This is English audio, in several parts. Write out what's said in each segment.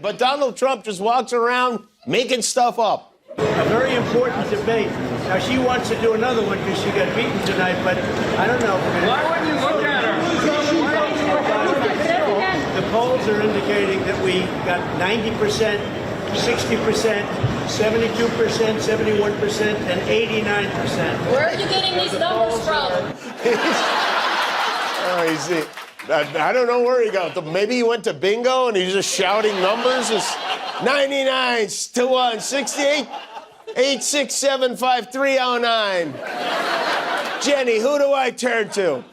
But Donald Trump just walks around making stuff up. A very important debate. Now, she wants to do another one because she got beaten tonight, but I don't know. Why wouldn't you look at her? The polls are indicating that we got 90%, 60%, 72%, 71%, and 89%. Where are you getting these numbers from? I don't know where he got them. Maybe he went to bingo and he's just shouting numbers. It's 99 to 1, 68, 8675309. Jenny, who do I turn to?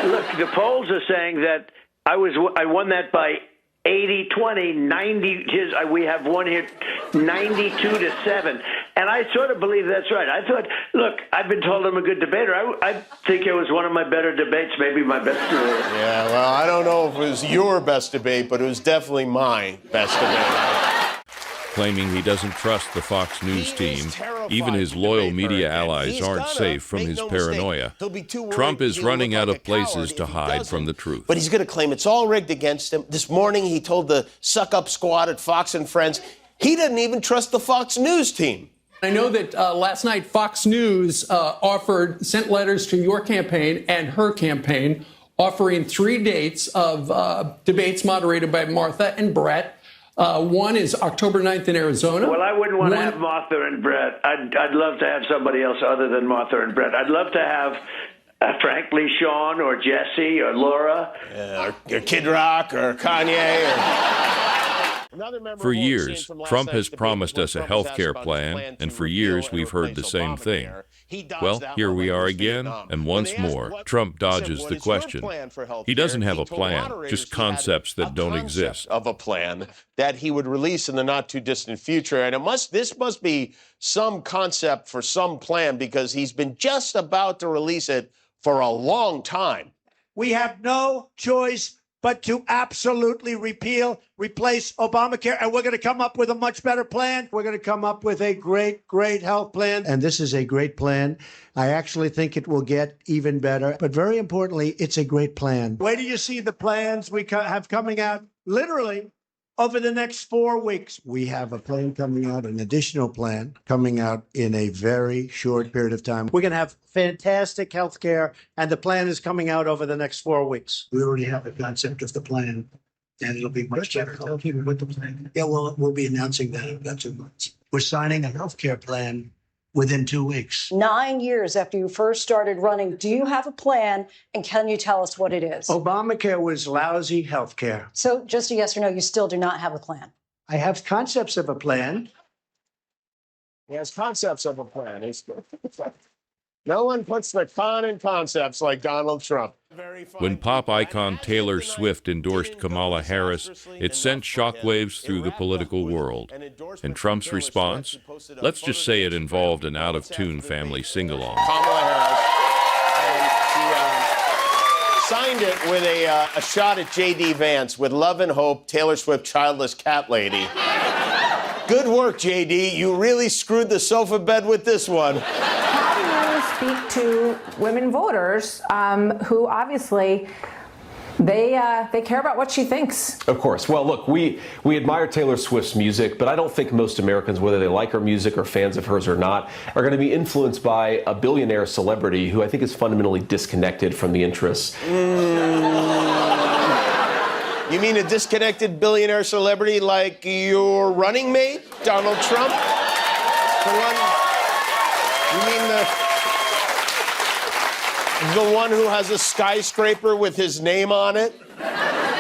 Look, the polls are saying that I won that by 80-20, 90. We have one here, 92-7, and I sort of believe that's right. I thought, look, I've been told I'm a good debater. I think it was one of my better debates, maybe my best debate. Yeah, well, I don't know if it was your best debate, but it was definitely my best debate. Claiming he doesn't trust the Fox News team, even his loyal media allies aren't safe from his paranoia. Trump is running out of places to hide from the truth. But he's going to claim it's all rigged against him. This morning he told the suck-up squad at Fox and Friends he doesn't even trust the Fox News team. I know that last night Fox News sent letters to your campaign and her campaign offering 3 dates of debates moderated by Martha and Brett. One is October 9th in Arizona. Well, I wouldn't want to have Martha and Brett. I'd love to have somebody else other than Martha and Brett. I'd love to have, frankly, Sean or Jesse or Laura. Or Kid Rock or Kanye. For years, Trump has promised us a health care plan, and for years we've heard the same thing. Well, here we are again, and once more, Trump dodges the question. He doesn't have a plan, just concepts that don't exist. Of a plan that he would release in the not-too-distant future, and this must be some concept for some plan, because he's been just about to release it for a long time. We have no choice but to absolutely replace Obamacare, and we're going to come up with a much better plan. We're going to come up with a great, great health plan. And this is a great plan. I actually think it will get even better. But very importantly, it's a great plan. Wait till you see the plans we have coming out literally over the next 4 weeks. We have a plan coming out, an additional plan coming out in a very short period of time. We're going to have fantastic health care, and the plan is coming out over the next 4 weeks. We already have the concept of the plan, and it'll be much better. Tell people what the plan is. Yeah, well, we'll be announcing that in about 2 months. We're signing a health care plan within 2 weeks. 9 years after you first started running, do you have a plan, and can you tell us what it is? Obamacare was lousy health care. So just a yes or no, you still do not have a plan? I have concepts of a plan. He has concepts of a plan. No one puts the con in concepts like Donald Trump. When pop icon Taylor Swift endorsed Kamala Harris, it sent shockwaves through the political world. And Trump's response? Let's just say it involved an out-of-tune family sing-along. Kamala Harris. And she signed it with a shot at J.D. Vance with Love and Hope, Taylor Swift, Childless Cat Lady. Good work, J.D. You really screwed the sofa bed with this one. Speak to women voters who obviously they care about what she thinks. Of course. Well, look, we admire Taylor Swift's music, but I don't think most Americans, whether they like her music or fans of hers or not, are going to be influenced by a billionaire celebrity who I think is fundamentally disconnected from the interests. You mean a disconnected billionaire celebrity like your running mate, Donald Trump? You mean the one who has a skyscraper with his name on it?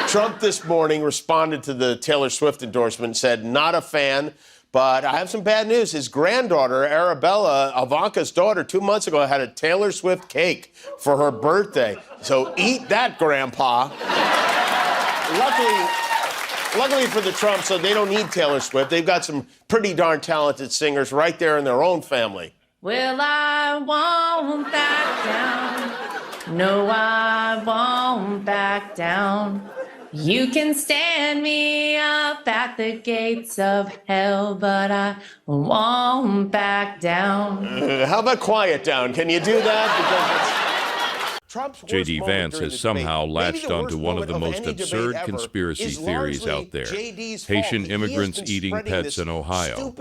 Trump this morning responded to the Taylor Swift endorsement and said, not a fan, but I have some bad news. His granddaughter, Arabella, Ivanka's daughter, 2 months ago had a Taylor Swift cake for her birthday. So eat that, Grandpa. Luckily for the Trumps, so they don't need Taylor Swift. They've got some pretty darn talented singers right there in their own family. Well, I won't back down. No, I won't back down. You can stand me up at the gates of hell, but I won't back down. How about quiet down? Can you do that? Because J.D. Vance has somehow latched onto one of the most absurd conspiracy theories out there. Haitian immigrants eating pets in Ohio.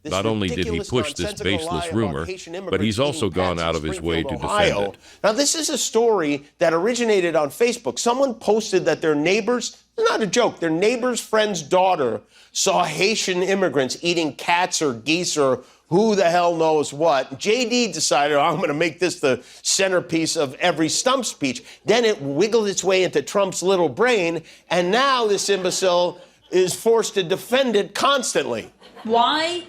Not only did he push this baseless rumor, but he's also gone out of his way to defend it. Now, this is a story that originated on Facebook. Someone posted that their neighbors, not a joke, their neighbor's friend's daughter saw Haitian immigrants eating cats or geese or who the hell knows what. JD decided, I'm going to make this the centerpiece of every stump speech. Then it wiggled its way into Trump's little brain, and now this imbecile is forced to defend it constantly. Why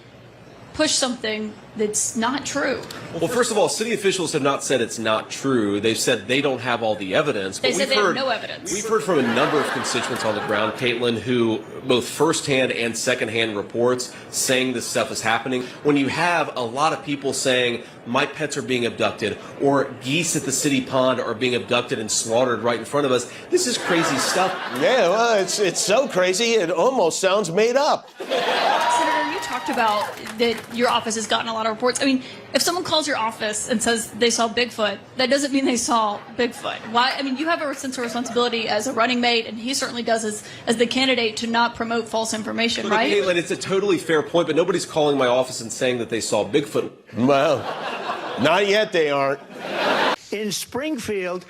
push something that's not true? Well, first of all, city officials have not said it's not true. They've said they don't have all the evidence. They said they have no evidence. We've heard from a number of constituents on the ground, Caitlin, who both firsthand and secondhand reports saying this stuff is happening. When you have a lot of people saying, my pets are being abducted, or geese at the city pond are being abducted and slaughtered right in front of us, this is crazy stuff. Yeah, well, it's so crazy, it almost sounds made up. Senator, you talked about that your office has gotten a lot of reports. I mean, if someone calls your office and says they saw Bigfoot, that doesn't mean they saw Bigfoot. Why? I mean, you have a sense of responsibility as a running mate, and he certainly does as the candidate to not promote false information, right? Caitlin, it's a totally fair point, but nobody's calling my office and saying that they saw Bigfoot. Well, not yet they aren't. In Springfield,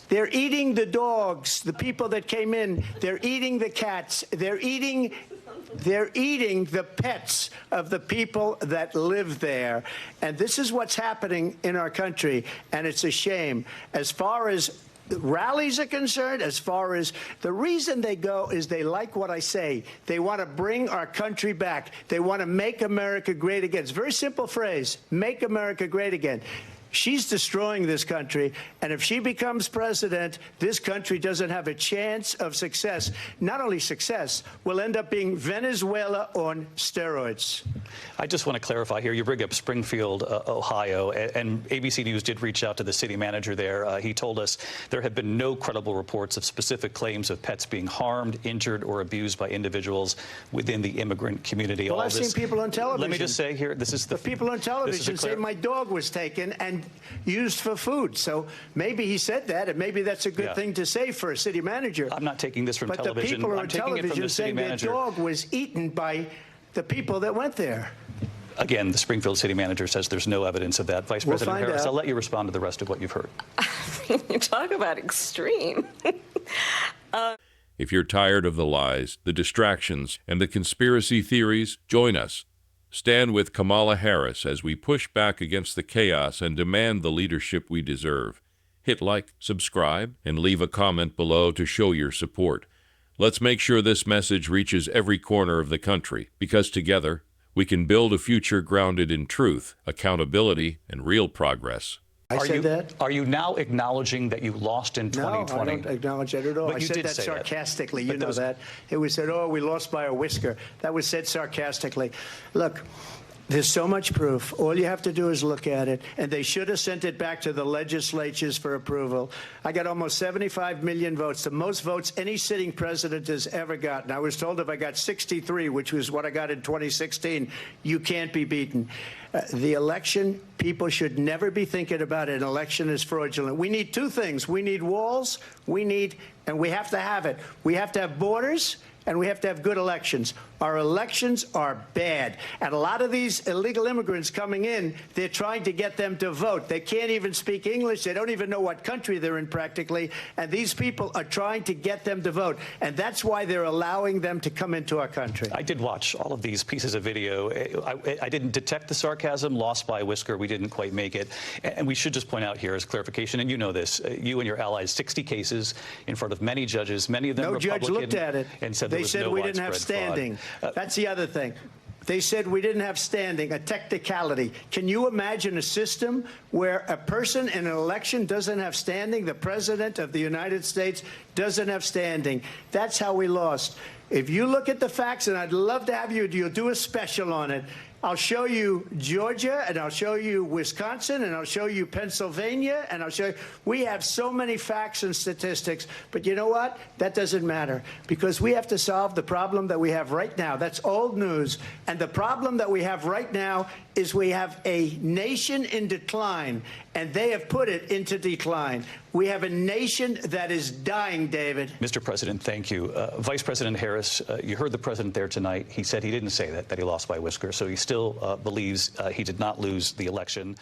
they're eating the dogs, the people that came in. They're eating the cats. They're eating the pets of the people that live there. And this is what's happening in our country, and it's a shame. As far as rallies are concerned, as far as the reason they go is they like what I say. They want to bring our country back. They want to make America great again. It's a very simple phrase, make America great again. She's destroying this country, and if she becomes president, this country doesn't have a chance of success. Not only success, we'll end up being Venezuela on steroids. I just want to clarify here. You bring up Springfield, Ohio, and ABC News did reach out to the city manager there. He told us there have been no credible reports of specific claims of pets being harmed, injured, or abused by individuals within the immigrant community. Well, I've seen people on television. Let me just say here, this is the people on television say my dog was taken and used for food. So maybe he said that, and maybe that's a good thing to say for a city manager. I'm not taking this from television. But the people on television saying their manager. dog was eaten by the people that went there. Again, the Springfield city manager says there's no evidence of that. Vice President Harris, out. I'll let you respond to the rest of what you've heard. You talk about extreme. If you're tired of the lies, the distractions, and the conspiracy theories, join us. Stand with Kamala Harris as we push back against the chaos and demand the leadership we deserve. Hit like, subscribe, and leave a comment below to show your support. Let's make sure this message reaches every corner of the country, because together, we can build a future grounded in truth, accountability, and real progress. Are you now acknowledging that you lost in 2020? No, I don't acknowledge that at all. But I said that sarcastically. You know that. It was said, oh, we lost by a whisker. That was said sarcastically. Look, there's so much proof. All you have to do is look at it. And they should have sent it back to the legislatures for approval. I got almost 75 million votes, the most votes any sitting president has ever gotten. I was told if I got 63, which was what I got in 2016, you can't be beaten. The election, people should never be thinking about an election as fraudulent. We need two things. We need walls, and we have to have it. We have to have borders, and we have to have good elections. Our elections are bad. And a lot of these illegal immigrants coming in, they're trying to get them to vote. They can't even speak English. They don't even know what country they're in practically. And these people are trying to get them to vote. And that's why they're allowing them to come into our country. I did watch all of these pieces of video. I didn't detect the sarcasm, lost by a whisker. We didn't quite make it. And we should just point out here as clarification, and you know this, you and your allies, 60 cases in front of many judges, many of them Republican. No judge looked at it. And said they said we didn't have standing. That's the other thing. They said we didn't have standing, a technicality. Can you imagine a system where a person in an election doesn't have standing? The president of the United States doesn't have standing. That's how we lost. If you look at the facts, and I'd love to have you'll do a special on it. I'll show you Georgia, and I'll show you Wisconsin, and I'll show you Pennsylvania, and I'll show you. We have so many facts and statistics, but you know what? That doesn't matter, because we have to solve the problem that we have right now. That's old news. And the problem that we have right now is we have a nation in decline, and they have put it into decline. We have a nation that is dying, David. Mr. President, thank you. Vice President Harris, you heard the president there tonight. He said he didn't say that he lost by a whisker, so he still believes he did not lose the election.